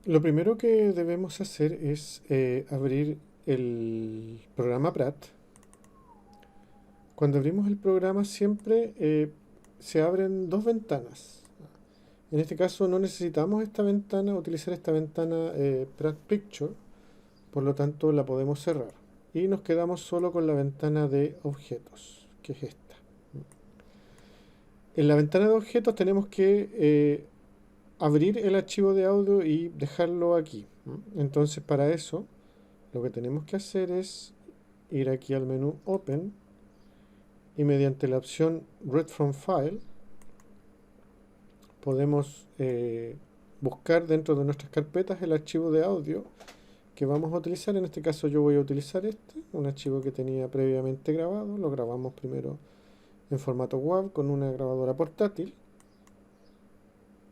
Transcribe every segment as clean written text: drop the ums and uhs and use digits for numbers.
Lo primero que debemos hacer es abrir el programa Prat. Cuando abrimos el programa siempre se abren dos ventanas. En este caso no necesitamos esta ventana, utilizar esta ventana Prat Picture, por lo tanto la podemos cerrar. Y nos quedamos solo con la ventana de objetos, que es esta. En la ventana de objetos tenemos que abrir el archivo de audio y dejarlo aquí. Entonces para eso lo que tenemos que hacer es ir aquí al menú Open y mediante la opción Read from File podemos buscar dentro de nuestras carpetas el archivo de audio que vamos a utilizar. En este caso yo voy a utilizar un archivo que tenía previamente grabado. Lo grabamos primero en formato WAV con una grabadora portátil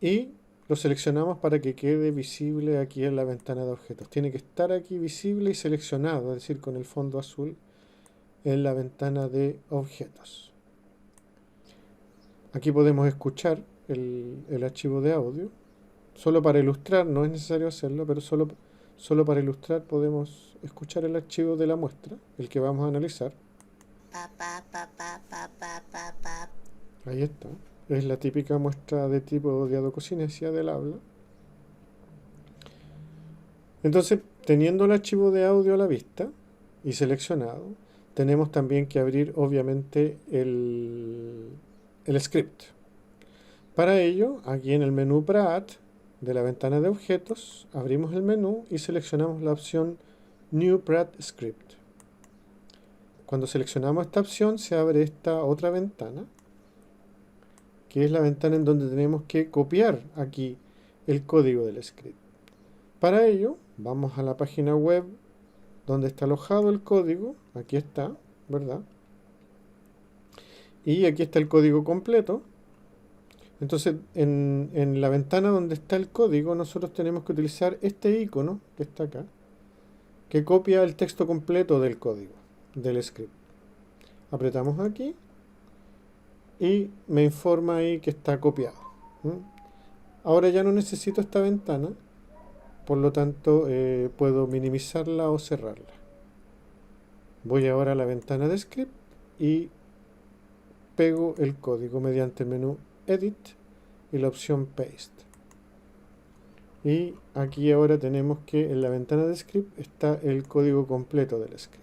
y lo seleccionamos para que quede visible aquí en la ventana de objetos. Tiene que estar aquí visible y seleccionado, es decir, con el fondo azul en la ventana de objetos. Aquí podemos escuchar el archivo de audio. Solo para ilustrar, no es necesario hacerlo, pero solo para ilustrar podemos escuchar el archivo de la muestra, el que vamos a analizar. Ahí está. Es la típica muestra de tipo diadococinesia del habla. Entonces, teniendo el archivo de audio a la vista y seleccionado, tenemos también que abrir obviamente el script. Para ello, aquí en el menú Prat de la ventana de objetos, abrimos el menú y seleccionamos la opción New Prat Script. Cuando seleccionamos esta opción, se abre esta otra ventana, que es la ventana en donde tenemos que copiar aquí el código del script. Para ello, vamos a la página web donde está alojado el código. Aquí está, ¿verdad? Y aquí está el código completo. Entonces, en la ventana donde está el código, nosotros tenemos que utilizar este icono que está acá, que copia el texto completo del código, del script. Apretamos aquí y me informa ahí que está copiado. Ahora ya no necesito esta ventana, por lo tanto puedo minimizarla o cerrarla. Voy ahora a la ventana de script y pego el código mediante el menú Edit y la opción Paste. Y aquí ahora tenemos que en la ventana de script está el código completo del script.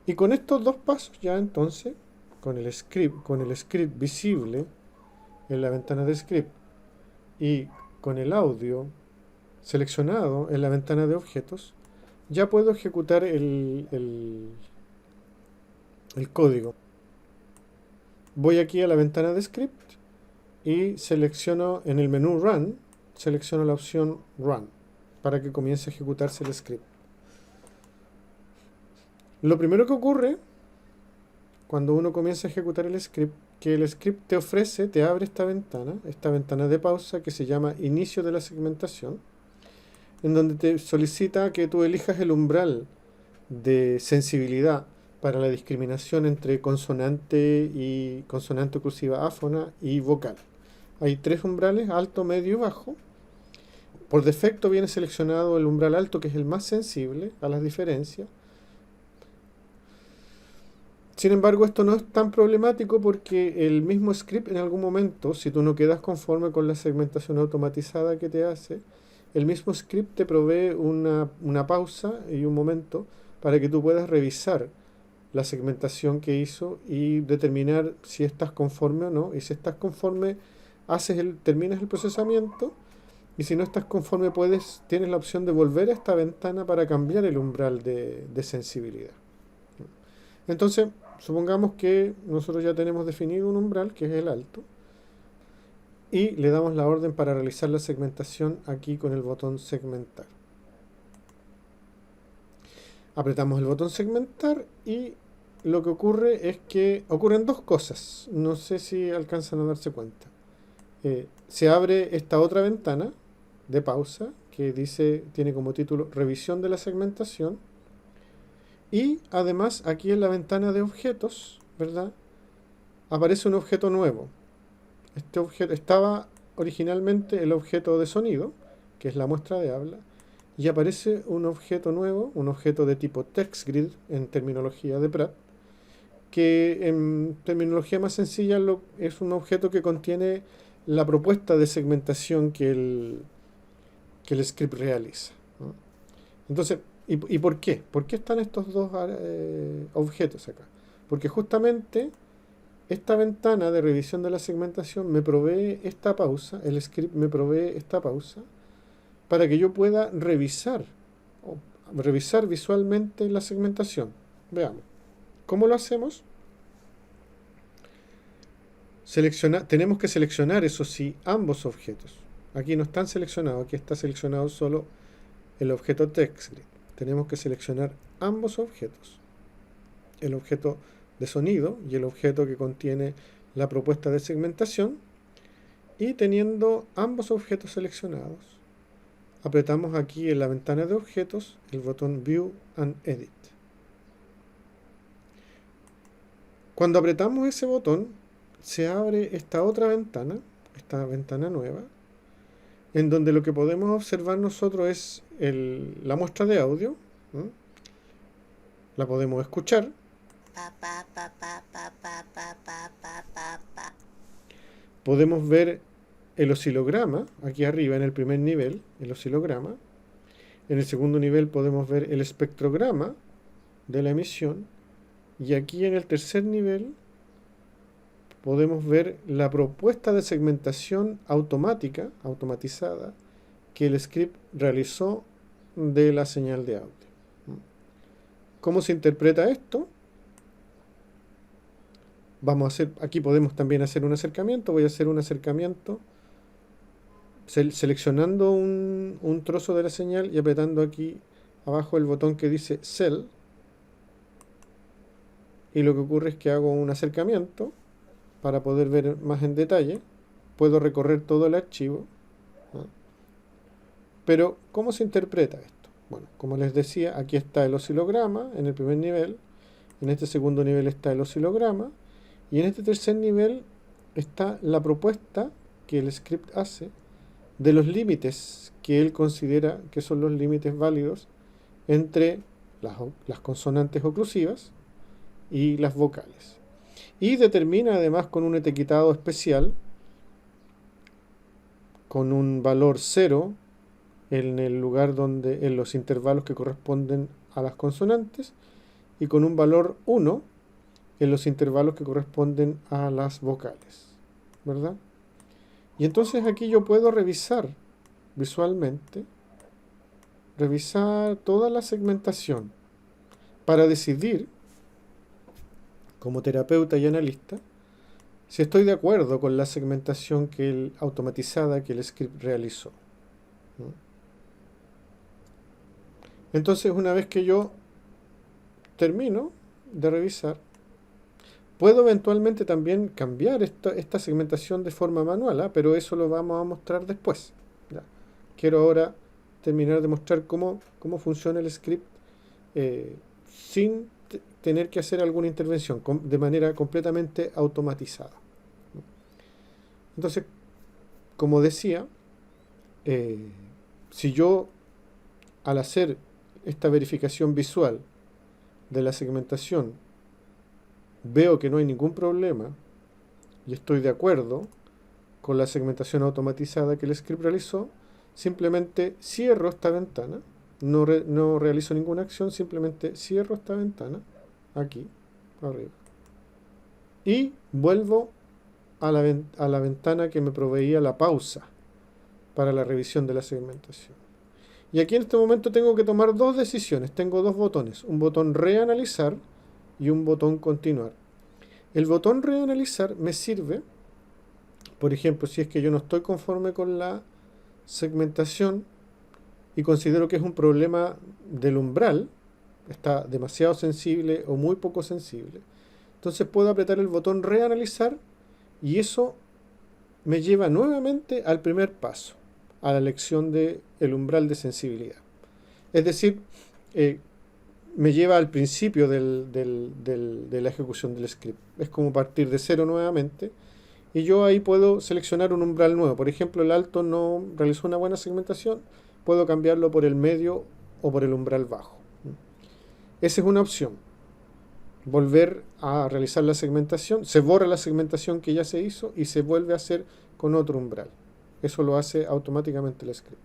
Y con estos dos pasos ya entonces, con el script visible en la ventana de script y con el audio seleccionado en la ventana de objetos, ya puedo ejecutar el código. Voy aquí a la ventana de script y selecciono en el menú Run, selecciono la opción Run para que comience a ejecutarse el script. Lo primero que ocurre cuando uno comienza a ejecutar el script, que el script te ofrece, te abre esta ventana de pausa que se llama Inicio de la segmentación, en donde te solicita que tú elijas el umbral de sensibilidad para la discriminación entre consonante y consonante oclusiva áfona y vocal. Hay tres umbrales, alto, medio y bajo. Por defecto viene seleccionado el umbral alto, que es el más sensible a las diferencias. Sin embargo, esto no es tan problemático porque el mismo script en algún momento, si tú no quedas conforme con la segmentación automatizada que te hace, el mismo script te provee una pausa y un momento para que tú puedas revisar la segmentación que hizo y determinar si estás conforme o no. Y si estás conforme, terminas el procesamiento. Y si no estás conforme, tienes la opción de volver a esta ventana para cambiar el umbral de sensibilidad. Entonces, supongamos que nosotros ya tenemos definido un umbral, que es el alto, y le damos la orden para realizar la segmentación aquí con el botón segmentar. Apretamos el botón segmentar y lo que ocurre es que ocurren dos cosas. No sé si alcanzan a darse cuenta. Se abre esta otra ventana de pausa que tiene como título Revisión de la segmentación. Y además aquí en la ventana de objetos, ¿verdad? Aparece un objeto nuevo. Este objeto estaba originalmente el objeto de sonido, que es la muestra de habla, y aparece un objeto nuevo, un objeto de tipo TextGrid en terminología de Pratt, que en terminología más sencilla es un objeto que contiene la propuesta de segmentación que el script realiza, ¿no? Entonces, ¿y por qué? ¿Por qué están estos dos objetos acá? Porque justamente esta ventana de revisión de la segmentación me provee esta pausa, el script me provee esta pausa, para que yo pueda revisar visualmente la segmentación. Veamos. ¿Cómo lo hacemos? Tenemos que seleccionar, eso sí, ambos objetos. Aquí no están seleccionados, aquí está seleccionado solo el objeto TextGrid. Tenemos que seleccionar ambos objetos. El objeto de sonido y el objeto que contiene la propuesta de segmentación. Y teniendo ambos objetos seleccionados, apretamos aquí en la ventana de objetos el botón View and Edit. Cuando apretamos ese botón, se abre esta otra ventana, esta ventana nueva, en donde lo que podemos observar nosotros es la muestra de audio, ¿no? La podemos escuchar. Podemos ver el oscilograma, aquí arriba en el primer nivel, el oscilograma. En el segundo nivel podemos ver el espectrograma de la emisión. Y aquí en el tercer nivel podemos ver la propuesta de segmentación automatizada, que el script realizó de la señal de audio. ¿Cómo se interpreta esto? Aquí podemos también hacer un acercamiento. Voy a hacer un acercamiento seleccionando un trozo de la señal y apretando aquí abajo el botón que dice Cell. Y lo que ocurre es que hago un acercamiento para poder ver más en detalle. Puedo recorrer todo el archivo, ¿no? Pero, ¿cómo se interpreta esto? Bueno, como les decía, aquí está el oscilograma en el primer nivel. En este segundo nivel está el oscilograma. Y en este tercer nivel está la propuesta que el script hace de los límites que él considera que son los límites válidos entre las consonantes oclusivas y las vocales. Y determina además con un etiquetado especial, con un valor 0 en el lugar en los intervalos que corresponden a las consonantes, y con un valor 1 en los intervalos que corresponden a las vocales, ¿verdad? Y entonces aquí yo puedo revisar visualmente, revisar toda la segmentación para decidir, como terapeuta y analista, si estoy de acuerdo con la segmentación automatizada que el script realizó, ¿no? Entonces, una vez que yo termino de revisar, puedo eventualmente también cambiar esta segmentación de forma manual, pero eso lo vamos a mostrar después. ¿Ya? Quiero ahora terminar de mostrar cómo funciona el script sin tener que hacer alguna intervención, de manera completamente automatizada. Entonces, como decía, si yo al hacer esta verificación visual de la segmentación veo que no hay ningún problema y estoy de acuerdo con la segmentación automatizada que el script realizó, simplemente cierro esta ventana, no realizo ninguna acción, simplemente cierro esta ventana, aquí, arriba, y vuelvo a la ventana que me proveía la pausa para la revisión de la segmentación. Y aquí en este momento tengo que tomar dos decisiones. Tengo dos botones, un botón reanalizar y un botón continuar. El botón reanalizar me sirve, por ejemplo, si es que yo no estoy conforme con la segmentación y considero que es un problema del umbral, está demasiado sensible o muy poco sensible, entonces puedo apretar el botón reanalizar y eso me lleva nuevamente al primer paso, a la elección del umbral de sensibilidad. Es decir, me lleva al principio de la ejecución del script. Es como partir de cero nuevamente y yo ahí puedo seleccionar un umbral nuevo. Por ejemplo, el alto no realizó una buena segmentación, puedo cambiarlo por el medio o por el umbral bajo. Esa es una opción. Volver a realizar la segmentación, se borra la segmentación que ya se hizo y se vuelve a hacer con otro umbral. Eso lo hace automáticamente el script.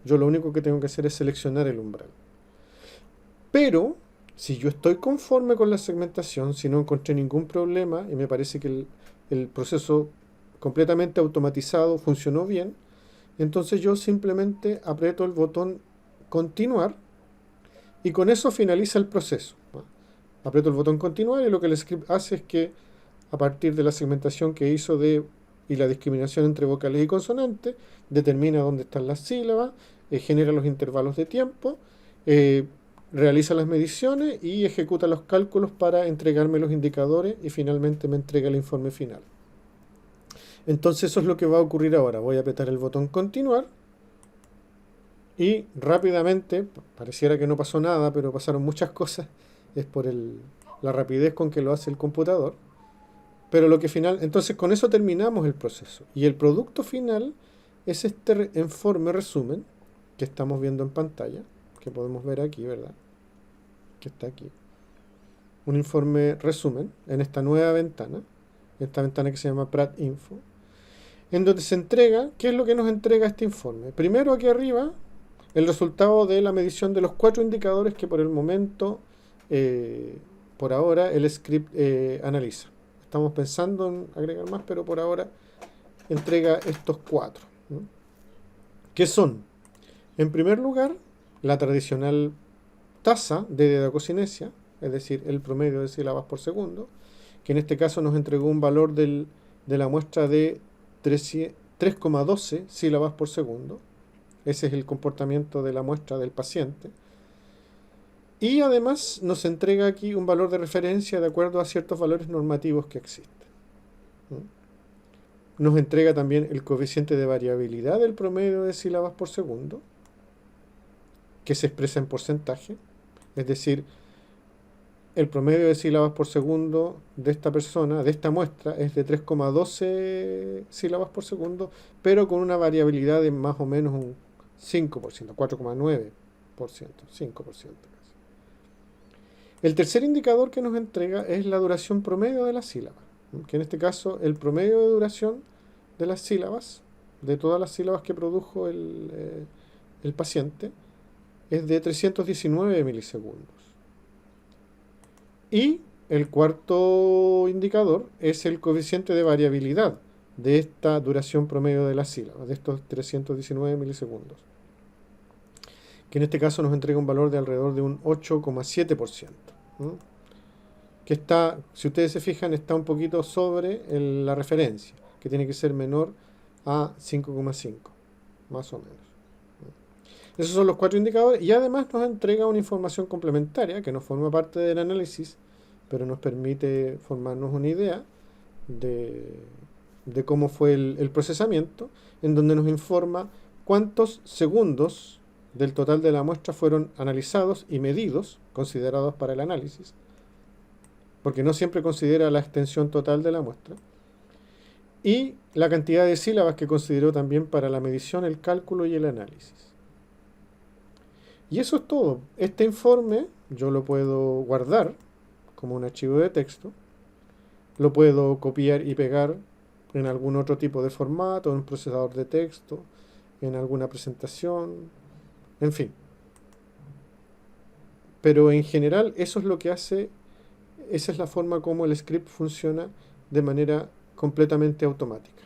Yo lo único que tengo que hacer es seleccionar el umbral. Pero, si yo estoy conforme con la segmentación, si no encontré ningún problema y me parece que el proceso completamente automatizado funcionó bien, entonces yo simplemente aprieto el botón continuar y con eso finaliza el proceso. Aprieto el botón continuar y lo que el script hace es que a partir de la segmentación que hizo y la discriminación entre vocales y consonantes, determina dónde están las sílabas, genera los intervalos de tiempo, realiza las mediciones y ejecuta los cálculos para entregarme los indicadores y finalmente me entrega el informe final. Entonces eso es lo que va a ocurrir ahora. Voy a apretar el botón continuar y rápidamente, pareciera que no pasó nada, pero pasaron muchas cosas, es por la rapidez con que lo hace el computador. Pero entonces con eso terminamos el proceso. Y el producto final es este informe resumen que estamos viendo en pantalla, que podemos ver aquí, ¿verdad? Que está aquí. Un informe resumen en esta nueva ventana, esta ventana que se llama Prat Info, en donde se entrega, ¿qué es lo que nos entrega este informe? Primero aquí arriba, el resultado de la medición de los 4 indicadores que por el momento, por ahora, el script analiza. Estamos pensando en agregar más, pero por ahora entrega estos 4. ¿No? ¿Qué son? En primer lugar, la tradicional tasa de dedacocinesia, es decir, el promedio de sílabas por segundo, que en este caso nos entregó un valor de la muestra de 3,12 sílabas por segundo. Ese es el comportamiento de la muestra del paciente. Y además nos entrega aquí un valor de referencia de acuerdo a ciertos valores normativos que existen. Nos entrega también el coeficiente de variabilidad del promedio de sílabas por segundo, que se expresa en porcentaje. Es decir, el promedio de sílabas por segundo de esta persona, de esta muestra, es de 3,12 sílabas por segundo, pero con una variabilidad de más o menos un 5%, 4,9%, 5%. El tercer indicador que nos entrega es la duración promedio de la sílaba, que en este caso el promedio de duración de las sílabas, de todas las sílabas que produjo el paciente, es de 319 milisegundos. Y el cuarto indicador es el coeficiente de variabilidad de esta duración promedio de las sílabas, de estos 319 milisegundos, que en este caso nos entrega un valor de alrededor de un 8,7%, ¿no? Que está, si ustedes se fijan, está un poquito sobre la referencia, que tiene que ser menor a 5,5, más o menos. Esos son los 4 indicadores y además nos entrega una información complementaria que no forma parte del análisis, pero nos permite formarnos una idea de cómo fue el procesamiento, en donde nos informa cuántos segundos del total de la muestra fueron analizados y medidos, considerados para el análisis, porque no siempre considera la extensión total de la muestra, y la cantidad de sílabas que consideró también para la medición, el cálculo y el análisis. Y eso es todo. Este informe yo lo puedo guardar como un archivo de texto, lo puedo copiar y pegar en algún otro tipo de formato, en un procesador de texto, en alguna presentación, en fin. Pero en general eso es lo que hace, esa es la forma como el script funciona de manera completamente automática.